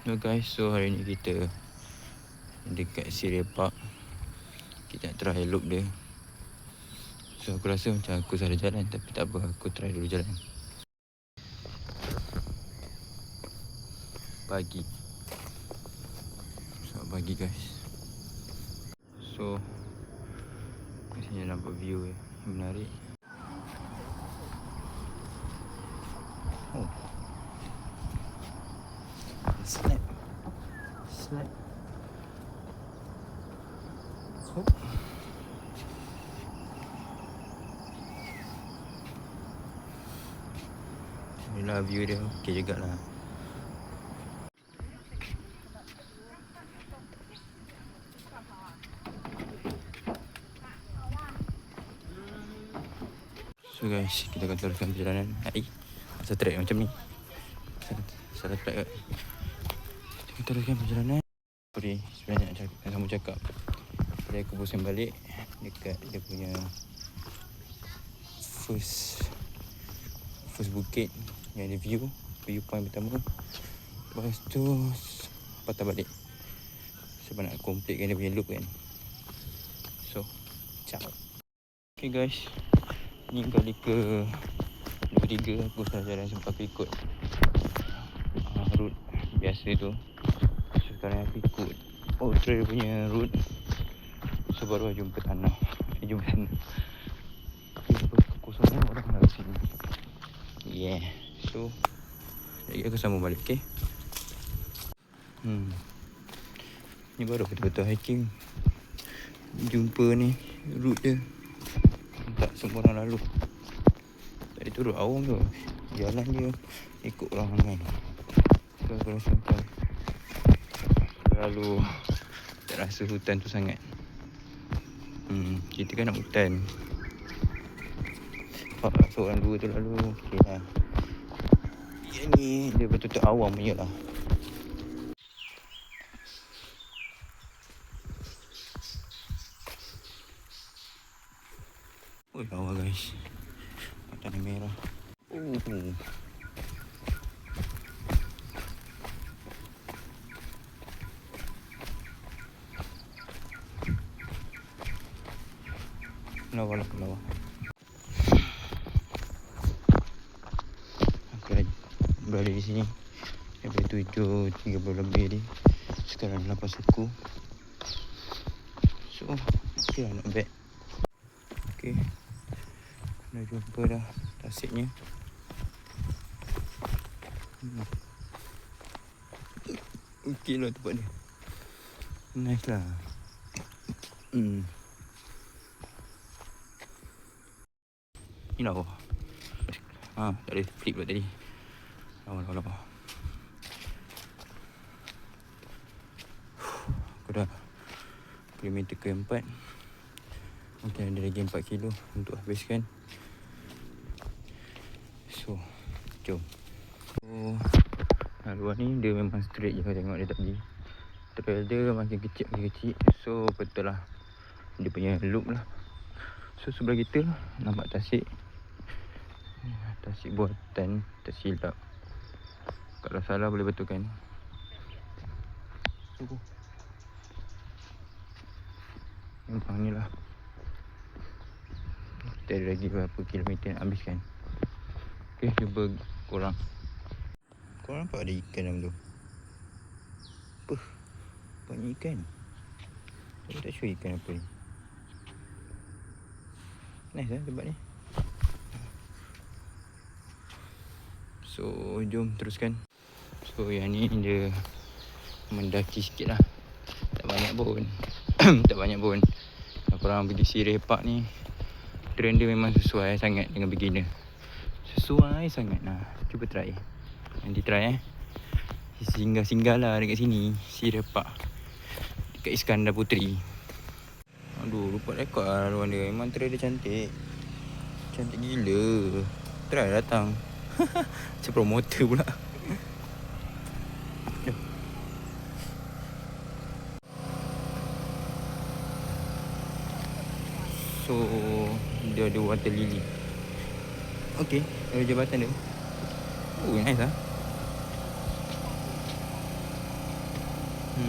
Hello guys, so hari ni kita dekat Syria Park. Kita nak try loop dia. So aku rasa macam aku salah jalan, tapi tak apa, aku try dulu jalan. Pagi. Selamat pagi guys. So kat sini nampak view yang menarik. Oh. Snap. Hop. Inilah view dia, okey jugalah. So guys, kita akan teruskan perjalanan. Pasal track macam ni. Salah track kat. Kita teruskan perjalanan. Sorry, sebenarnya nak sama cakap. Tadi aku pusing balik dekat dia punya first bukit yang ada view point pertama. Lepas tu patah balik sebab nak completekan dia punya loop kan. So, ciao. Okay guys, ni kali ke 23 aku salah jalan sebab aku ikut route biasa tu. So sekarang aku ikut trail punya route. So baru jumpa tanah. Jumpa kekosongan orang kat sini. Yeah. So lagi aku sambung balik, okay? Ni baru betul-betul hiking. Jumpa ni route dia. Tak semua orang lalu. Tadi tu route awam tu. Jalan dia ikut orang ramai. So aku rasa macam terlalu tak rasa hutan tu sangat. Kita kan nak hutan. Seorang dua tu lalu okey lah. Yang ni dia betul-betul awam punya lah. Oh lawa guys. Matanya merah. Lawa. Aku dah berada di sini daripada 7.30 lebih ni. Sekarang 8 suku. So okay lah, not bad. Okay, dah jumpa dah tasiknya. Okay lah tempat dia. Nice lah. Ni lawa. Tak ada flip buat tadi. Lawa. Aku dah kilometer ke-4. Mungkin ada lagi 4 kilo untuk habiskan. So, jom. So, luar ni dia memang straight je kau tengok dia tadi. Trail dia makin kecil. So, betul lah. Dia punya loop lah. So, sebelah kita nampak tasik. Tasik buatan, tersilap. Kalau salah boleh betulkan. Memang ni lah. Kita ada lagi berapa kilometer nak habiskan. Okay, cuba korang. Korang nampak ada ikan dalam tu? Apa? Banyak ikan. Aku tak sure ikan apa ni. Nice lah tempat ni. So, jom teruskan. So, yang ni dia mendaki sikit lah. Tak banyak pun. Kalau korang pergi Syria Park ni, trend dia memang sesuai sangat dengan beginner. Sesuai sangat lah. Cuba try. Nanti try singgah lah dekat sini, Syria Park, dekat Iskandar Puteri. Aduh, lupa rekod lah luar dia. Memang trail dia cantik. Cantik gila. Try datang. Macam promoter pula. So, dia ada water lily. Okay, ada jabatan dia. Oh, nice lah. Hmm.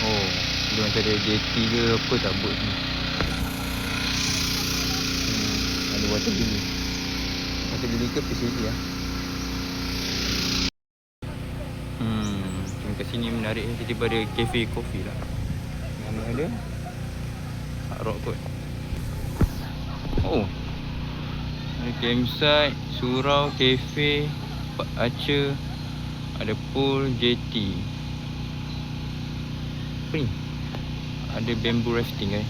Oh, dia macam ada JT ke apa tak buat ni. Ada water lily. Water lily ke PCD lah. Cuma kat sini menarik. Tiba-tiba ada cafe coffee lah. Nama dia Hard Rock kot. Oh, ada campsite, surau, cafe, Pak Archer, ada pool, JT. Apa ni? Ada bamboo rafting kan.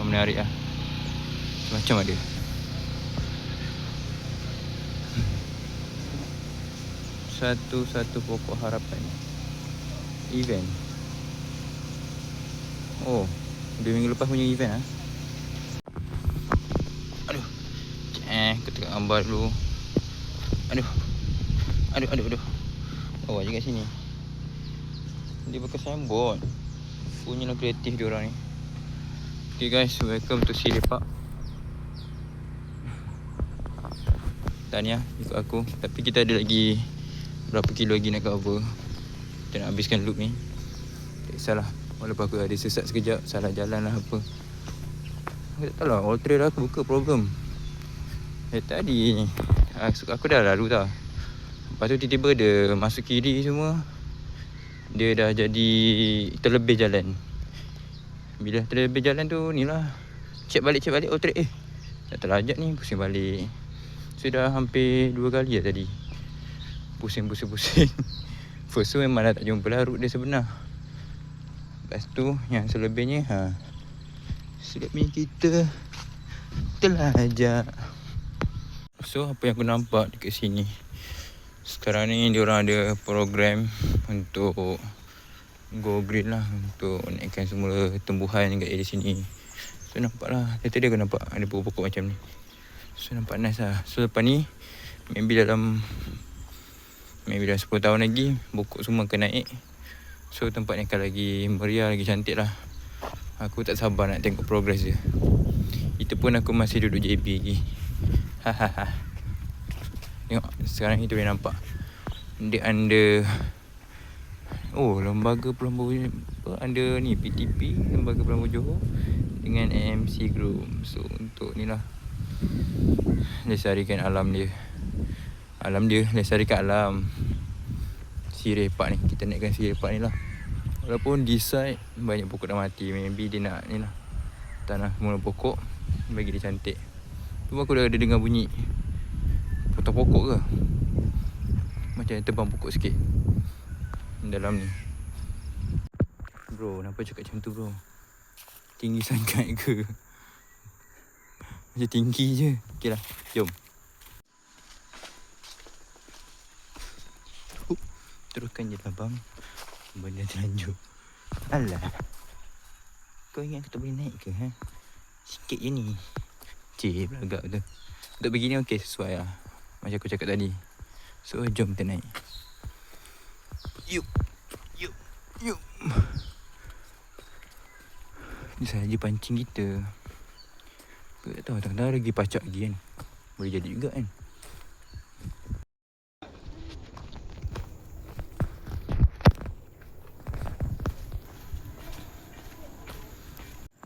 Menarik lah. Macam ada. Satu-satu pokok harapan. Event. Oh, 2 minggu lepas punya event lah. Aduh. Aku tengok gambar dulu. Aduh. Bawa je kat sini. Dia pakai signboard. Punya kreatif diorang ni. Okay guys, welcome to Sireh Park. Tahniah ikut aku. Tapi kita ada lagi berapa kilo lagi nak cover. Kita nak habiskan loop ni. Tak kisahlah. Walaupun aku ada sesat sekejap, salah jalan lah apa. Aku tak tahu lah, all trail aku buka problem. Tadi aku dah lalu tau. Lepas tu tiba-tiba dia masuk kiri semua. Dia dah jadi terlebih jalan. Bila terlebih jalan tu ni lah, Cek balik all trail. Dah terlajak ni, pusing balik. Sudah hampir 2 kali lah tadi. Pusing. First tu memang dah tak jumpa lah route dia sebenar. Lepas tu yang selebihnya selebihnya kita terlajak. So apa yang aku nampak dekat sini, sekarang ni diorang ada program untuk go green lah, untuk naikkan semula tumbuhan kat area sini. So nampak lah, tadi aku nampak ada pokok-pokok macam ni. So nampak nice lah. So lepas ni maybe dalam 10 tahun lagi pokok semua akan naik. So tempat ni akan lagi meriah, lagi cantik lah. Aku tak sabar nak tengok progress dia. Itu pun aku masih duduk JB lagi. Tengok sekarang ni tu boleh nampak dia under Lembaga Pelambur under ni PTP, Lembaga Pelambur Johor dengan AMC Group. So untuk ni lah, lestarikan alam dia. Lestarikan alam Sireh Park ni. Kita naikkan Sireh Park ni lah. Walaupun di side banyak pokok dah mati, maybe dia nak ni lah, tanah semula pokok bagi dia cantik. Tu aku dah ada dengar bunyi potong pokok ke, macam tebang pokok sikit dalam ni. Bro, kenapa cakap macam tu bro? Tinggi sangat ke? Macam tinggi je. Okay lah, jom. Teruskan je lah bang. Benda terlanjur. Alah, kau ingat aku tak boleh naik ke? Sikit je ni. Cik belagak tu. Untuk begini okey, sesuai lah, macam aku cakap tadi. So jom kita naik. Yuk. Ni sahaja pancing kita. Aku tak tahu, tak lagi pacak lagi kan. Boleh jadi juga kan.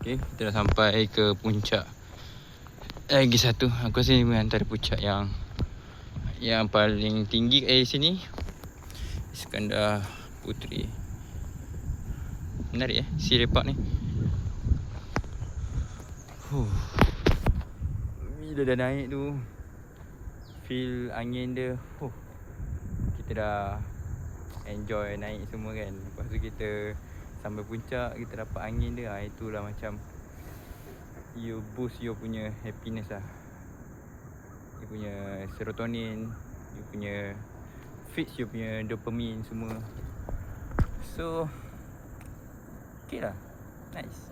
Okay, kita dah sampai ke puncak. Lagi satu, aku rasa ni antara puncak yang paling tinggi kat sini. Iskandar Puteri. Menarik Sireh Park ni. Bila dah naik tu, feel angin dia. Kita dah enjoy naik semua kan. Lepas tu kita sampai puncak, kita dapat angin dia. Itulah macam you boost you punya happiness lah. You punya serotonin, you punya fix you punya dopamine semua. So okay lah, nice.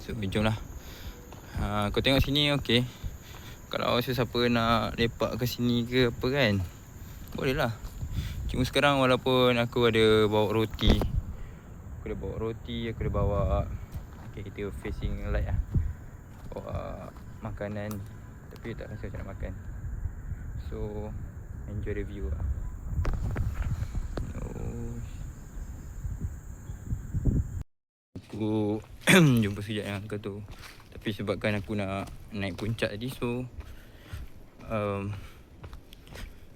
So jom lah. Kau tengok sini okay. Kalau sesiapa nak lepak ke sini ke apa kan, boleh lah. Cuma sekarang walaupun aku ada bawa roti, aku ada bawa, okay, kita facing light lah, bawa makanan, tapi tak rasa macam nak makan. So enjoy the view lah. Aku jumpa sekejap dengan uncle tu, tapi sebabkan aku nak naik puncak tadi, so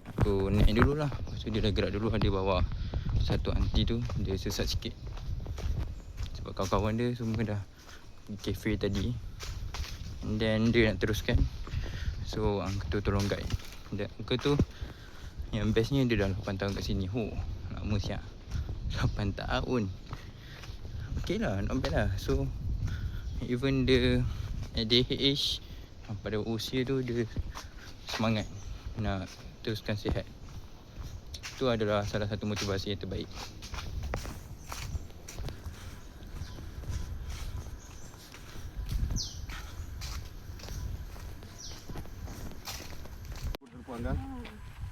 aku naik dulu lah. Lepas tu dia dah gerak dulu. Dia bawa satu aunty tu, dia sesat sikit sebab kawan-kawan dia semua dah pergi cafe tadi, and then dia nak teruskan. So uncle tu tolong guide. Dan uncle tu yang bestnya, dia dah 8 tahun kat sini. Lama siap, 8 tahun. Okay lah, not bad lah. So even the at the age, pada usia tu, dia semangat nak teruskan sihat. Itu adalah salah satu motivasi yang terbaik.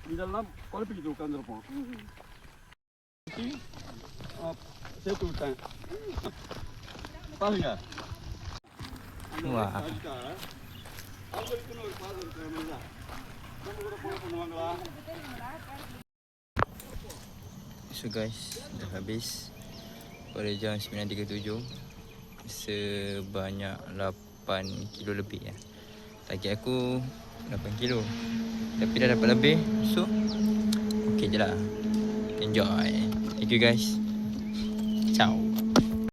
Di dalam kau pergi tukang telepon. Saya tu tak. Tahu enggak? Wah. So guys, dah habis pada jam 9.37, sebanyak 8 kilo lebih ya. Target aku 8 kilo, tapi dah dapat lebih. So okay je lah. Enjoy. Thank you guys. Ciao.